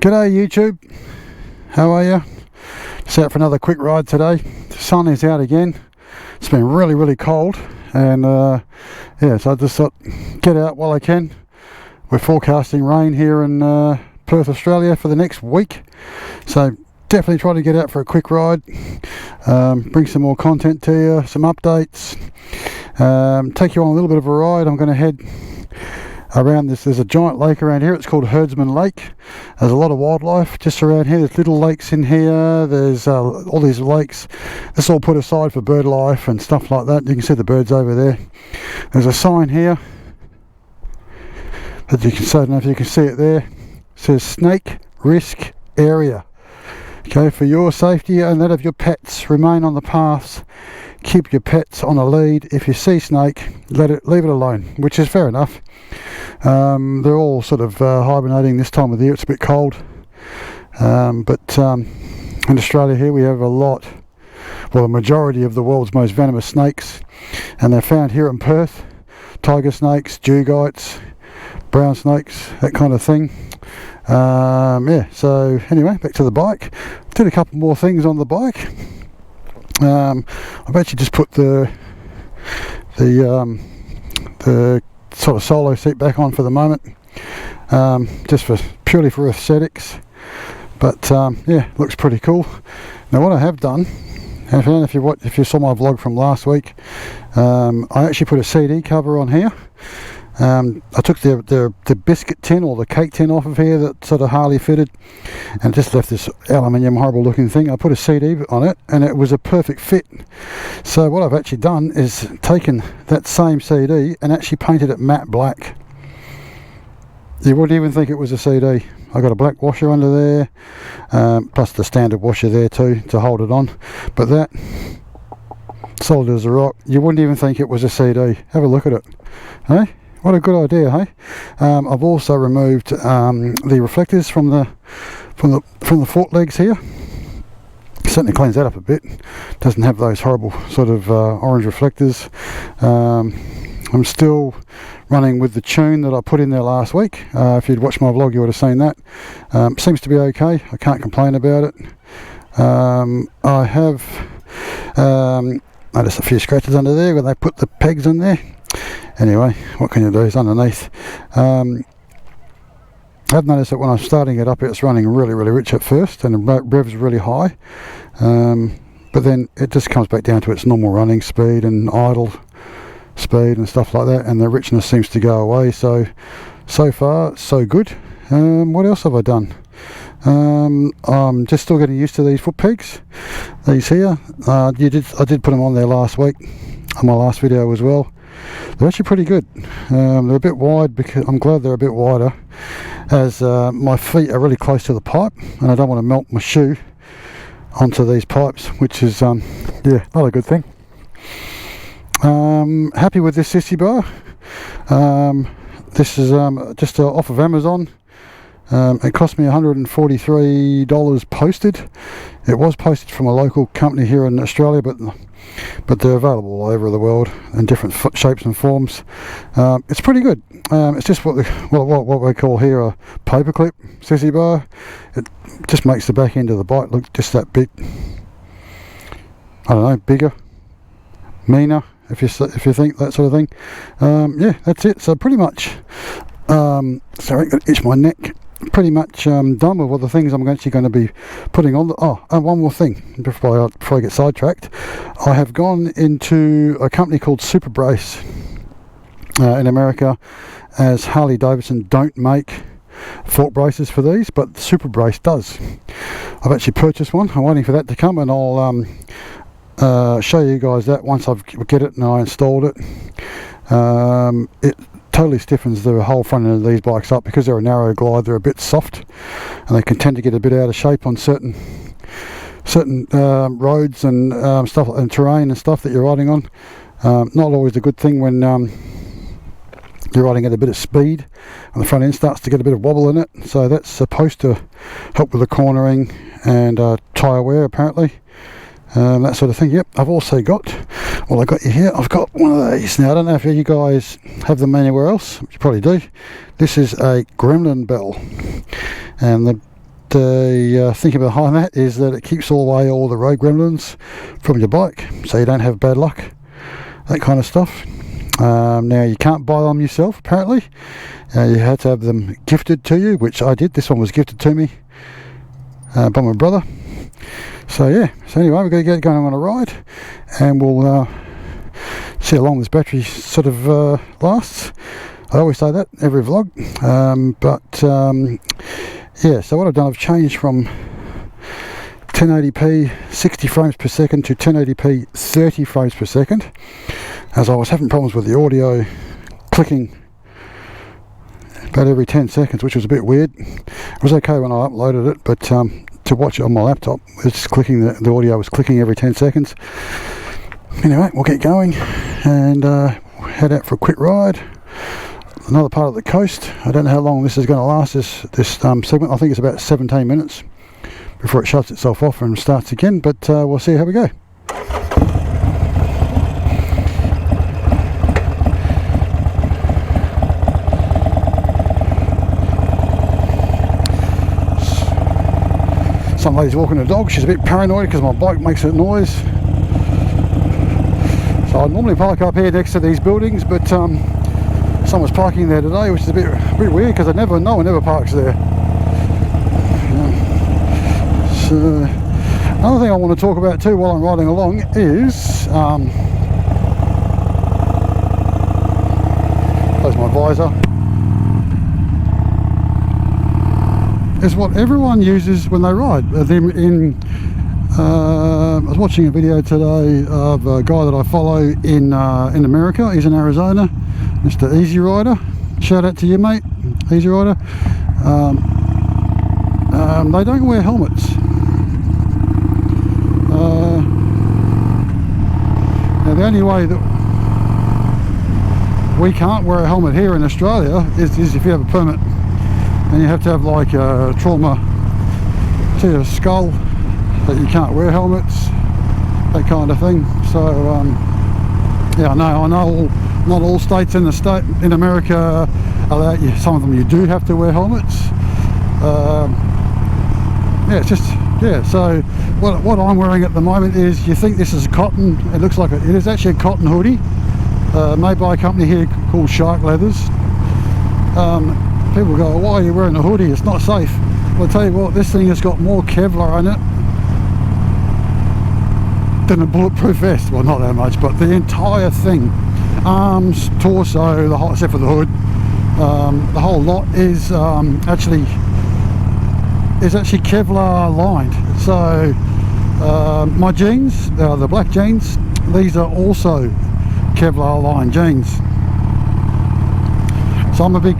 G'day YouTube, how are you? Just out for another quick ride today. The sun is out again. It's been really cold, and yeah, so I just thought get out while I can. We're forecasting rain here in Perth, Australia for the next week, so definitely try to get out for a quick ride, bring some more content to you, some updates, take you on a little bit of a ride. I'm going to head around this. There's a giant lake around here. It's called Herdsman Lake. There's a lot of wildlife just around here. There's little lakes in here. There's all these lakes. This all put aside for bird life and stuff like that. You can see the birds over there. There's a sign here that you can see. I don't know if you can see it there. It says snake risk area. Okay, for your safety and that of your pets, remain on the paths. Keep your pets on a lead. If you see snake, leave it alone, which is fair enough. They're all sort of hibernating this time of the year. It's a bit cold, but in Australia here we have a lot, well, a majority of the world's most venomous snakes, and they're found here in Perth. Tiger snakes, dugites, brown snakes, that kind of thing. Yeah, so anyway, back to the bike. Did a couple more things on the bike. I've actually just put the sort of solo seat back on for the moment, just purely for aesthetics, but yeah, looks pretty cool. Now what I have done, and I don't know if you saw my vlog from last week, I actually put a CD cover on here. I took the biscuit tin or the cake tin off of here that sort of Harley fitted, and just left this aluminium horrible looking thing. I put a CD on it and it was a perfect fit. So what I've actually done is taken that same CD and actually painted it matte black. You wouldn't even think it was a CD. I got a black washer under there, plus the standard washer there too to hold it on, but that solid as a rock. You wouldn't even think it was a CD. Have a look at it, hey? What a good idea, hey? I've also removed the reflectors from the foot legs here. Certainly cleans that up a bit. Doesn't have those horrible sort of orange reflectors. I'm still running with the tune that I put in there last week. If you'd watched my vlog, you would have seen that. Seems to be okay. I can't complain about it. I have noticed a few scratches under there when they put the pegs in there. Anyway, what can you do? It's underneath. I've noticed that when I'm starting it up, it's running really rich at first, and the rev's really high. But then it just comes back down to its normal running speed and idle speed and stuff like that, and the richness seems to go away. So far, so good. What else have I done? I'm just still getting used to these foot pegs. These here, I did put them on there last week on my last video as well. They're actually pretty good. They're a bit wide, because I'm glad they're a bit wider, as my feet are really close to the pipe and I don't want to melt my shoe onto these pipes, which is yeah, not a good thing. Happy with this sissy bar. This is just off of Amazon. It cost me $143 posted. It was posted from a local company here in Australia, but they're available all over the world in different shapes and forms. It's pretty good. It's just what we call here a paperclip sissy bar. It just makes the back end of the bike look just that bit, I don't know, bigger, meaner, if you think that sort of thing. Yeah, that's it. So pretty much, sorry, I'm going to itch my neck. Pretty much done with all the things I'm actually going to be putting on. And one more thing before I get sidetracked. I have gone into a company called Super Brace in America, as Harley Davidson don't make fork braces for these, but Super Brace does. I've actually purchased one. I'm waiting for that to come, and I'll show you guys that once I get it and I installed it. It totally stiffens the whole front end of these bikes up. Because they're a narrow glide, they're a bit soft and they can tend to get a bit out of shape on certain roads and stuff and terrain and stuff that you're riding on. Not always a good thing when you're riding at a bit of speed and the front end starts to get a bit of wobble in it. So that's supposed to help with the cornering and tyre wear, apparently. That sort of thing. Yep, I've also got, well, I got you here, I've got one of these. Now I don't know if you guys have them anywhere else. You probably do. This is a gremlin bell, and the thinking behind that is that it keeps away all the road gremlins from your bike, so you don't have bad luck, that kind of stuff. Now you can't buy them yourself apparently, you had to have them gifted to you, which I did. This one was gifted to me by my brother. So yeah, so anyway, we're going to get going on a ride, and we'll see how long this battery sort of lasts. I always say that every vlog, yeah, so what I've done, I've changed from 1080p 60 frames per second to 1080p 30 frames per second, as I was having problems with the audio clicking about every 10 seconds, which was a bit weird. It was okay when I uploaded it, but to watch it on my laptop, it's clicking, the audio was clicking every 10 seconds. Anyway, we'll get going and head out for a quick ride. Another part of the coast. I don't know how long this is going to last, this segment. I think it's about 17 minutes before it shuts itself off and starts again, but we'll see how we go. Some lady's walking a dog. She's a bit paranoid because my bike makes a noise. So I normally park up here next to these buildings, but someone's parking there today, which is a bit weird because no one ever parks there. So another thing I want to talk about too while I'm riding along is close my visor. Is what everyone uses when they ride. I was watching a video today of a guy that I follow in America. He's in Arizona, Mr. Easy Rider. Shout out to you, mate, Easy Rider. They don't wear helmets. Now the only way that we can't wear a helmet here in Australia is if you have a permit. And you have to have like a trauma to your skull that you can't wear helmets, that kind of thing. So yeah, I know not all states in America allow you. Some of them you do have to wear helmets. Yeah, it's just, yeah. So what I'm wearing at the moment is, you think this is cotton? It looks like it is actually a cotton hoodie made by a company here called Shark Leathers. People go, why are you wearing a hoodie? It's not safe. Well, I'll tell you what, this thing has got more Kevlar in it than a bulletproof vest. Well, not that much, but the entire thing, arms, torso, the whole, except for the hood, the whole lot is actually Kevlar lined. So my jeans, the black jeans, these are also Kevlar lined jeans. So I'm a big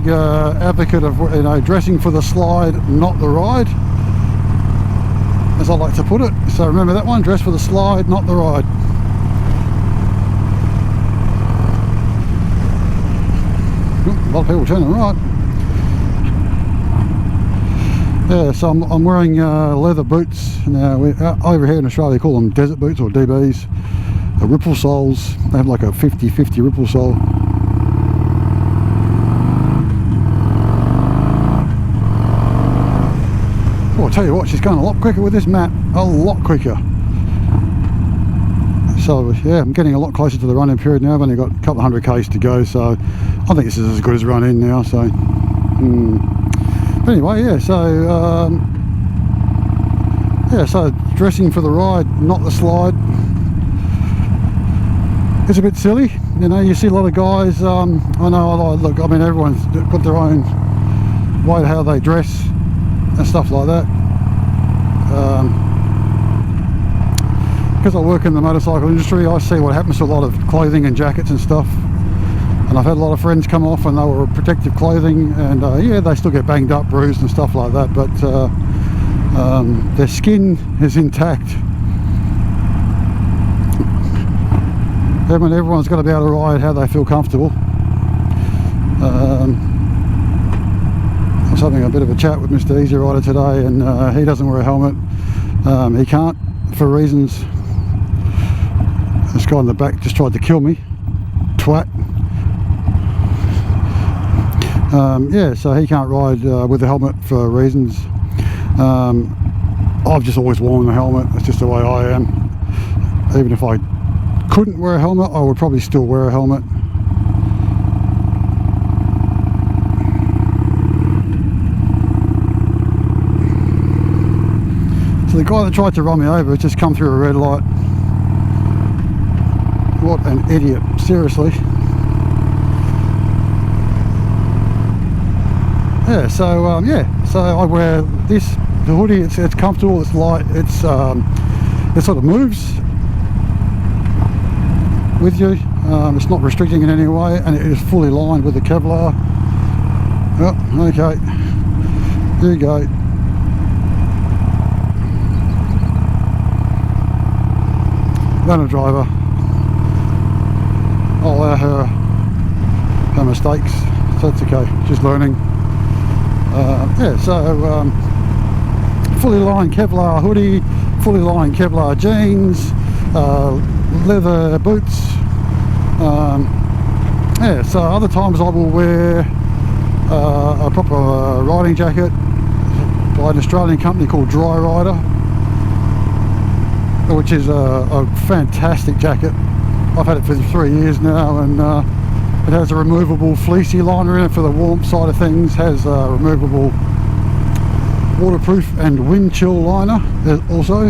advocate of, you know, dressing for the slide, not the ride, as I like to put it. So remember that one, dress for the slide, not the ride. A lot of people turning right. Yeah, so I'm wearing leather boots. Now over here in Australia they call them desert boots or DBs. Ripple soles. They have like a 50-50 ripple sole. Oh, I'll tell you what, she's going a lot quicker with this map, a lot quicker. So yeah, I'm getting a lot closer to the run-in period now. I've only got a couple of 100 k's to go, so I think this is as good as run-in now. So, but anyway, yeah. So dressing for the ride, not the slide. It's a bit silly, you know. You see a lot of guys. I know. Look, I mean, everyone's got their own way how they dress and stuff like that. Because I work in the motorcycle industry, I see what happens to a lot of clothing and jackets and stuff. And I've had a lot of friends come off and they were protective clothing, and yeah, they still get banged up, bruised and stuff like that, but their skin is intact. Everyone's got to be able to ride how they feel comfortable. I was having a bit of a chat with Mr. Easy Rider today, and he doesn't wear a helmet. He can't, for reasons. This guy in the back just tried to kill me, twat. Yeah, so he can't ride with a helmet for reasons. I've just always worn the helmet. That's just the way I am. Even if I couldn't wear a helmet, I would probably still wear a helmet. So the guy that tried to run me over has just come through a red light. What an idiot, seriously. Yeah, so so I wear this, the hoodie. It's comfortable, it's light, it sort of moves with you. It's not restricting in any way, and it is fully lined with the Kevlar. Oh, okay, here you go. Runner driver, I'll allow her mistakes, so it's okay, just learning. Yeah, so fully lined Kevlar hoodie, fully lined Kevlar jeans, leather boots. Yeah, so other times I will wear a proper riding jacket by an Australian company called Dry Rider, which is a fantastic jacket. I've had it for 3 years now, and it has a removable fleecy liner in it for the warmth side of things, has a removable waterproof and wind chill liner also,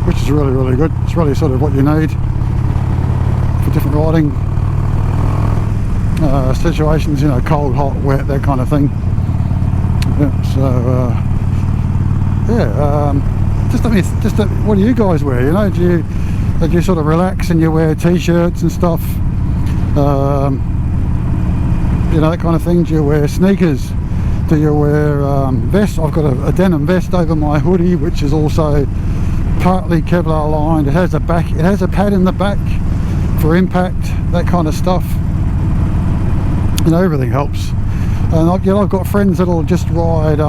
which is really, really good. It's really sort of what you need for different riding situations, you know, cold, hot, wet, that kind of thing. Yeah, so what do you guys wear? You know, do you sort of relax and you wear t-shirts and stuff, you know, that kind of thing? Do you wear sneakers? Do you wear vests? I've got a denim vest over my hoodie, which is also partly Kevlar lined. It has a pad in the back for impact, that kind of stuff. You know, everything helps. And I've got friends that'll just ride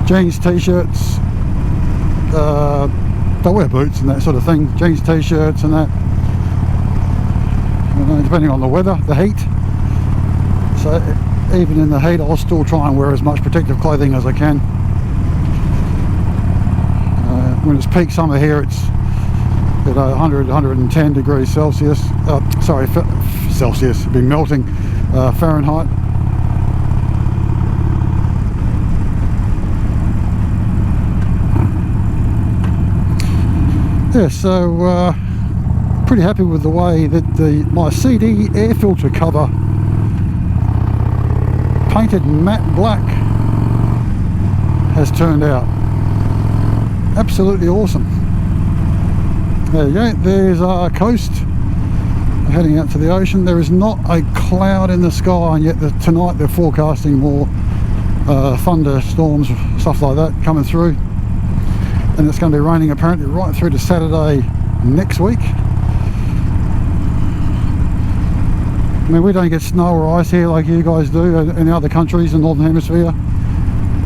jeans, t-shirts. They'll wear boots and that sort of thing. Jeans, t-shirts and that. You know, depending on the weather, the heat. So even in the heat, I'll still try and wear as much protective clothing as I can. When it's peak summer here, it's 100, 110 degrees Celsius. Sorry, Celsius, it'd be melting. Fahrenheit. Yeah, so pretty happy with the way that my CD air filter cover, painted matte black, has turned out. Absolutely awesome. There you go, there's our coast, heading out to the ocean. There is not a cloud in the sky, and yet tonight they're forecasting more thunderstorms, stuff like that coming through. And it's going to be raining apparently right through to Saturday next week. I mean, we don't get snow or ice here like you guys do in the other countries in the Northern Hemisphere,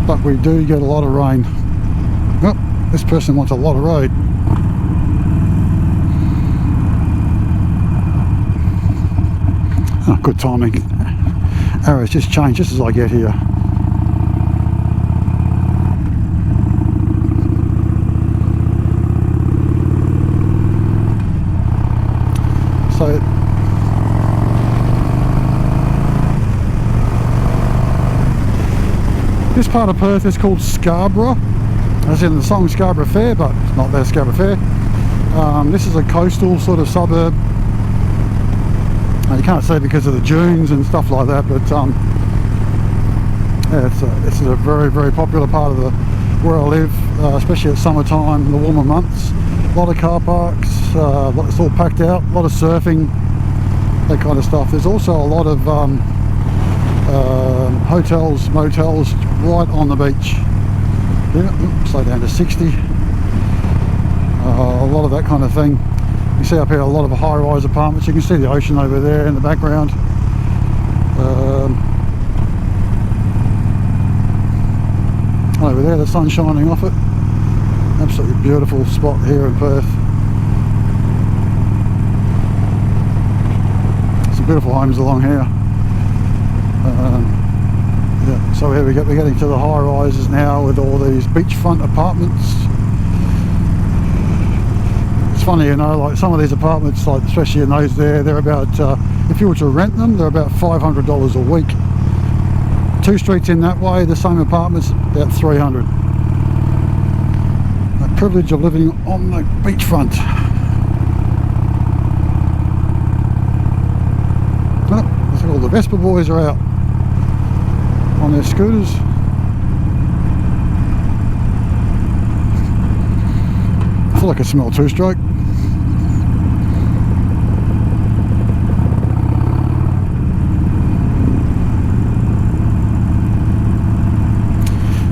but we do get a lot of rain. Oh, this person wants a lot of road. Oh, good timing. Arrows just changed just as I get here. So this part of Perth is called Scarborough, as in the song Scarborough Fair, but it's not there, Scarborough Fair. This is a coastal sort of suburb. You can't say because of the dunes and stuff like that, but yeah, it's a very, very popular part of where I live, especially at summertime, in the warmer months. A lot of car parks, it's all packed out, a lot of surfing, that kind of stuff. There's also a lot of hotels, motels right on the beach. Yeah, slow down to 60. A lot of that kind of thing. You see up here a lot of high-rise apartments. You can see the ocean over there in the background. Over there, the sun's shining off it. Absolutely beautiful spot here in Perth. Some beautiful homes along here. Yeah, So here we go, we're getting to the high rises now with all these beachfront apartments. It's funny, you know, like some of these apartments, like especially in those there, they're about, if you were to rent them, they're about $500 a week. 2 streets in that way, the same apartments, about $300. The privilege of living on the beachfront. Oh, looks like all the Vespa boys are out on their scooters. I feel like I smell 2-stroke.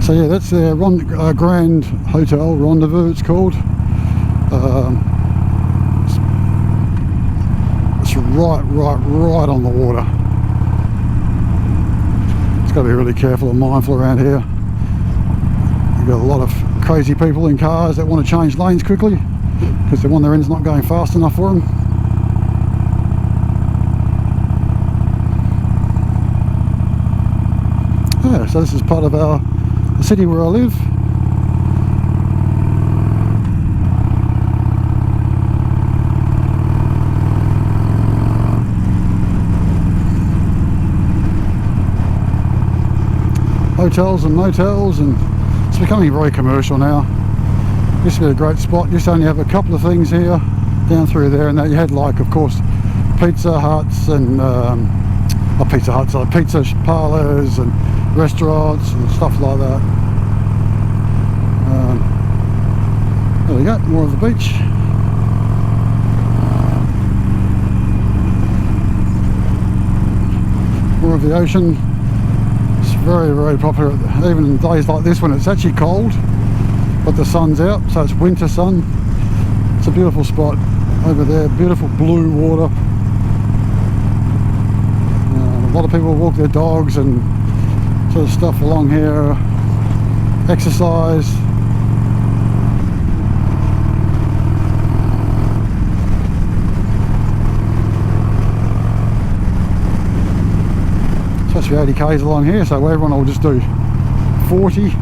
So yeah, that's their Grand Hotel Rendezvous, it's called. It's right on the water. It's got to be really careful and mindful around here. You've got a lot of crazy people in cars that want to change lanes quickly because the one they're in is not going fast enough for them. Yeah, so this is part of the city where I live. Hotels and motels, and it's becoming very commercial now. Used to be a great spot, used to only have a couple of things here, down through there, and that you had, like, of course, Pizza Huts and pizza parlours and restaurants and stuff like that. There we go, more of the beach. More of the ocean. It's very popular, even in days like this when it's actually cold, but the sun's out, so it's winter sun. It's a beautiful spot over there, beautiful blue water. A lot of people walk their dogs and sort of stuff along here, exercise. Supposed to be 80 k's along here, so everyone will just do 40.